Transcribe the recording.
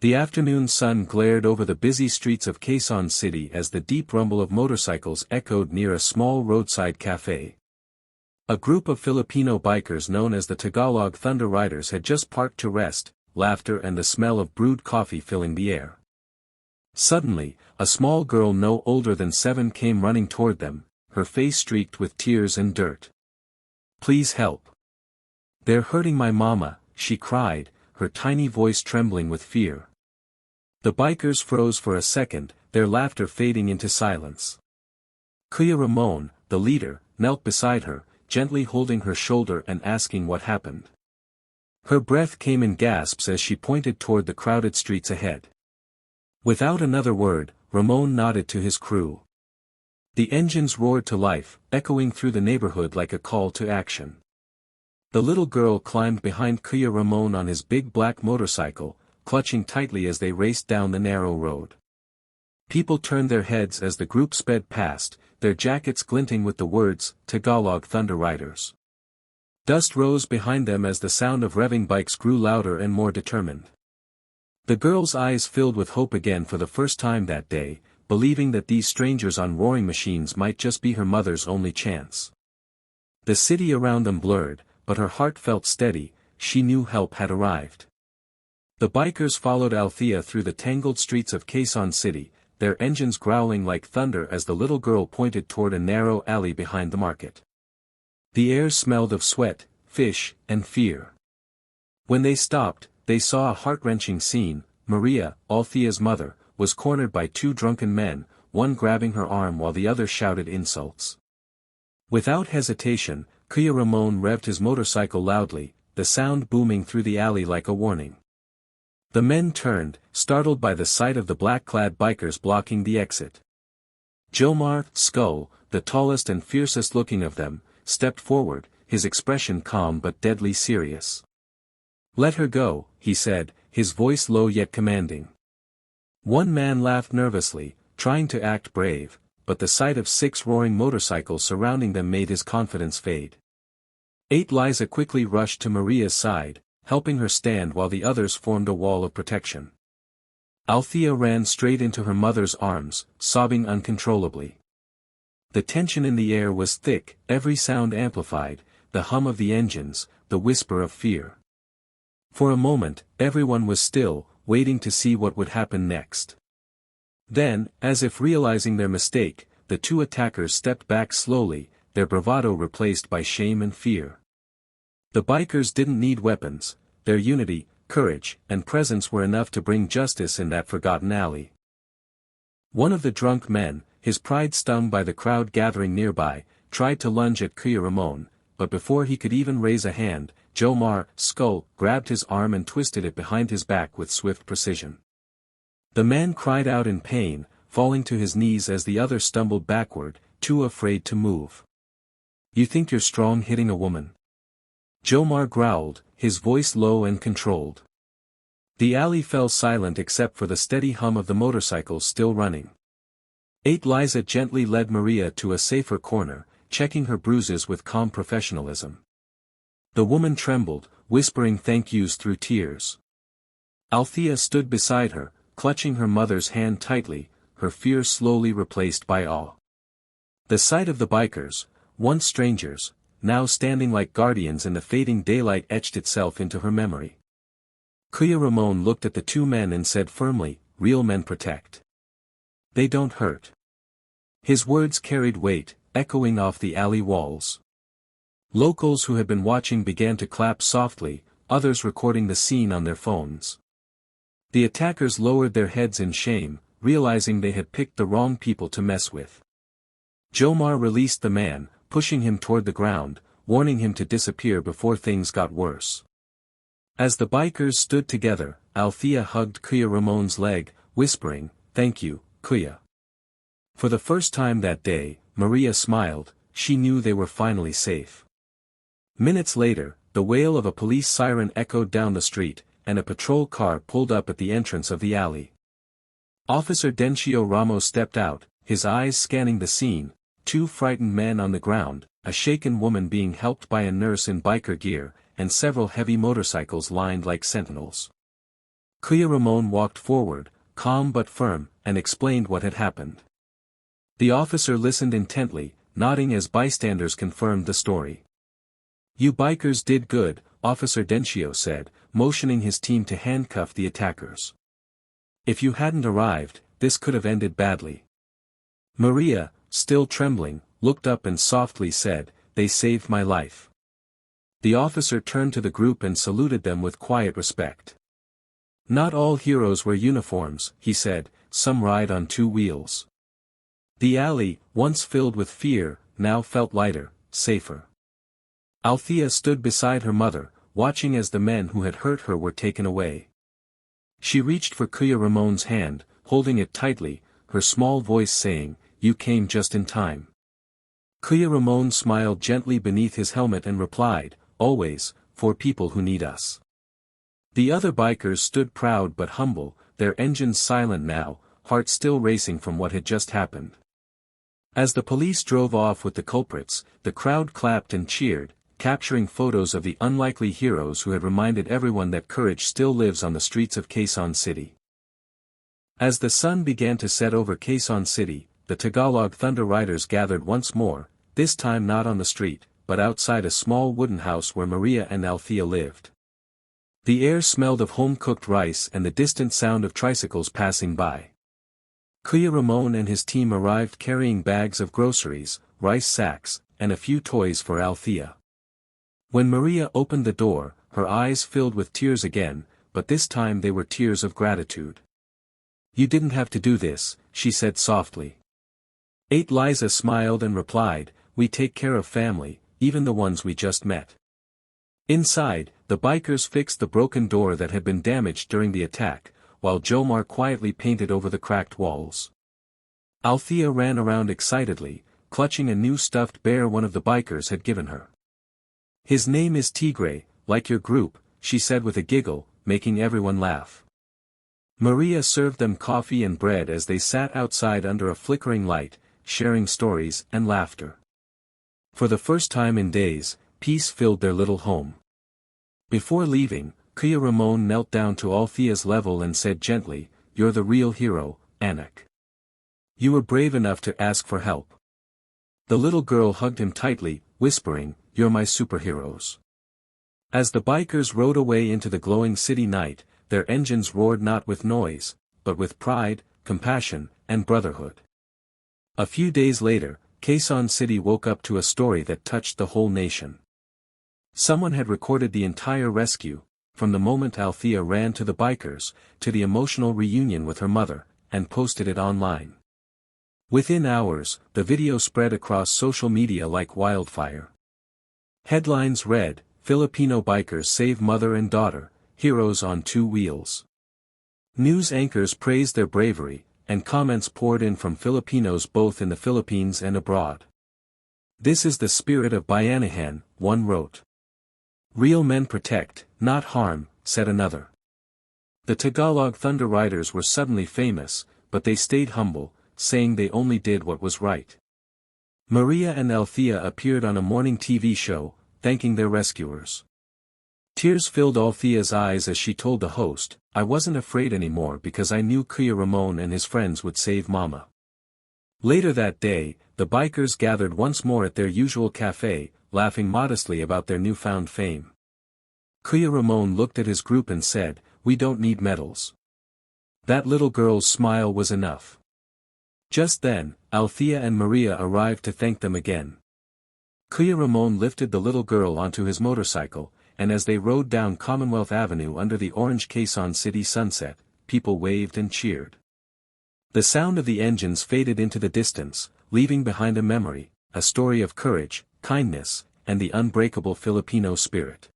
The afternoon sun glared over the busy streets of Quezon City as the deep rumble of motorcycles echoed near a small roadside cafe. A group of Filipino bikers known as the Tagalog Thunder Riders had just parked to rest, laughter and the smell of brewed coffee filling the air. Suddenly, a small girl no older than 7 came running toward them, her face streaked with tears and dirt. "Please help. They're hurting my mama," she cried, her tiny voice trembling with fear. The bikers froze for a second, their laughter fading into silence. Kuya Ramon, the leader, knelt beside her, gently holding her shoulder and asking what happened. Her breath came in gasps as she pointed toward the crowded streets ahead. Without another word, Ramon nodded to his crew. The engines roared to life, echoing through the neighborhood like a call to action. The little girl climbed behind Kuya Ramon on his big black motorcycle, clutching tightly as they raced down the narrow road. People turned their heads as the group sped past, their jackets glinting with the words, "Tagalog Thunder Riders." Dust rose behind them as the sound of revving bikes grew louder and more determined. The girl's eyes filled with hope again for the first time that day, believing that these strangers on roaring machines might just be her mother's only chance. The city around them blurred, but her heart felt steady, she knew help had arrived. The bikers followed Althea through the tangled streets of Quezon City, their engines growling like thunder as the little girl pointed toward a narrow alley behind the market. The air smelled of sweat, fish, and fear. When they stopped, they saw a heart-wrenching scene. Maria, Althea's mother, was cornered by 2 drunken men, one grabbing her arm while the other shouted insults. Without hesitation, Kuya Ramon revved his motorcycle loudly, the sound booming through the alley like a warning. The men turned, startled by the sight of the black-clad bikers blocking the exit. Jomar, Skull, the tallest and fiercest-looking of them, stepped forward, his expression calm but deadly serious. "Let her go," he said, his voice low yet commanding. One man laughed nervously, trying to act brave, but the sight of 6 roaring motorcycles surrounding them made his confidence fade. 8 Liza quickly rushed to Maria's side, helping her stand while the others formed a wall of protection. Althea ran straight into her mother's arms, sobbing uncontrollably. The tension in the air was thick, every sound amplified, the hum of the engines, the whisper of fear. For a moment, everyone was still, waiting to see what would happen next. Then, as if realizing their mistake, the 2 attackers stepped back slowly, their bravado replaced by shame and fear. The bikers didn't need weapons, their unity, courage, and presence were enough to bring justice in that forgotten alley. One of the drunk men, his pride stung by the crowd gathering nearby, tried to lunge at Kuya Ramon, but before he could even raise a hand, Jomar, Skull, grabbed his arm and twisted it behind his back with swift precision. The man cried out in pain, falling to his knees as the other stumbled backward, too afraid to move. "You think you're strong hitting a woman?" Jomar growled, his voice low and controlled. The alley fell silent except for the steady hum of the motorcycles still running. 8 Liza gently led Maria to a safer corner, checking her bruises with calm professionalism. The woman trembled, whispering thank yous through tears. Althea stood beside her, clutching her mother's hand tightly, her fear slowly replaced by awe. The sight of the bikers, once strangers, now standing like guardians in the fading daylight etched itself into her memory. Kuya Ramon looked at the 2 men and said firmly, "Real men protect. They don't hurt." His words carried weight, echoing off the alley walls. Locals who had been watching began to clap softly, others recording the scene on their phones. The attackers lowered their heads in shame, realizing they had picked the wrong people to mess with. Jomar released the man, pushing him toward the ground, warning him to disappear before things got worse. As the bikers stood together, Althea hugged Kuya Ramon's leg, whispering, "Thank you, Kuya." For the first time that day, Maria smiled, she knew they were finally safe. Minutes later, the wail of a police siren echoed down the street, and a patrol car pulled up at the entrance of the alley. Officer Dencio Ramos stepped out, his eyes scanning the scene, 2 frightened men on the ground, a shaken woman being helped by a nurse in biker gear, and several heavy motorcycles lined like sentinels. Kuya Ramon walked forward, calm but firm, and explained what had happened. The officer listened intently, nodding as bystanders confirmed the story. "You bikers did good," Officer Dencio said, motioning his team to handcuff the attackers. "If you hadn't arrived, this could have ended badly." Maria, still trembling, looked up and softly said, "They saved my life." The officer turned to the group and saluted them with quiet respect. "Not all heroes wear uniforms," he said, "some ride on two wheels." The alley, once filled with fear, now felt lighter, safer. Althea stood beside her mother, watching as the men who had hurt her were taken away. She reached for Kuya Ramon's hand, holding it tightly, her small voice saying, "You came just in time." Kuya Ramon smiled gently beneath his helmet and replied, "Always, for people who need us." The other bikers stood proud but humble, their engines silent now, hearts still racing from what had just happened. As the police drove off with the culprits, the crowd clapped and cheered, capturing photos of the unlikely heroes who had reminded everyone that courage still lives on the streets of Quezon City. As the sun began to set over Quezon City, the Tagalog Thunder Riders gathered once more, this time not on the street, but outside a small wooden house where Maria and Althea lived. The air smelled of home-cooked rice and the distant sound of tricycles passing by. Kuya Ramon and his team arrived carrying bags of groceries, rice sacks, and a few toys for Althea. When Maria opened the door, her eyes filled with tears again, but this time they were tears of gratitude. "You didn't have to do this," she said softly. Liza smiled and replied, "We take care of family, even the ones we just met." Inside, the bikers fixed the broken door that had been damaged during the attack, while Jomar quietly painted over the cracked walls. Althea ran around excitedly, clutching a new stuffed bear one of the bikers had given her. "His name is Tigre, like your group," she said with a giggle, making everyone laugh. Maria served them coffee and bread as they sat outside under a flickering light, sharing stories and laughter. For the first time in days, peace filled their little home. Before leaving, Kuya Ramon knelt down to Althea's level and said gently, "You're the real hero, Anak. You were brave enough to ask for help." The little girl hugged him tightly, whispering, "You're my superheroes." As the bikers rode away into the glowing city night, their engines roared not with noise, but with pride, compassion, and brotherhood. A few days later, Quezon City woke up to a story that touched the whole nation. Someone had recorded the entire rescue, from the moment Althea ran to the bikers, to the emotional reunion with her mother, and posted it online. Within hours, the video spread across social media like wildfire. Headlines read, "Filipino bikers save mother and daughter, heroes on two wheels." News anchors praised their bravery, and comments poured in from Filipinos both in the Philippines and abroad. "This is the spirit of Bayanihan," one wrote. "Real men protect, not harm," said another. The Tagalog Thunder Riders were suddenly famous, but they stayed humble, saying they only did what was right. Maria and Althea appeared on a morning TV show, thanking their rescuers. Tears filled Althea's eyes as she told the host, "I wasn't afraid anymore because I knew Kuya Ramon and his friends would save Mama." Later that day, the bikers gathered once more at their usual cafe, laughing modestly about their newfound fame. Kuya Ramon looked at his group and said, "We don't need medals." That little girl's smile was enough. Just then, Althea and Maria arrived to thank them again. Kuya Ramon lifted the little girl onto his motorcycle, and as they rode down Commonwealth Avenue under the orange Quezon City sunset, people waved and cheered. The sound of the engines faded into the distance, leaving behind a memory, a story of courage, kindness, and the unbreakable Filipino spirit.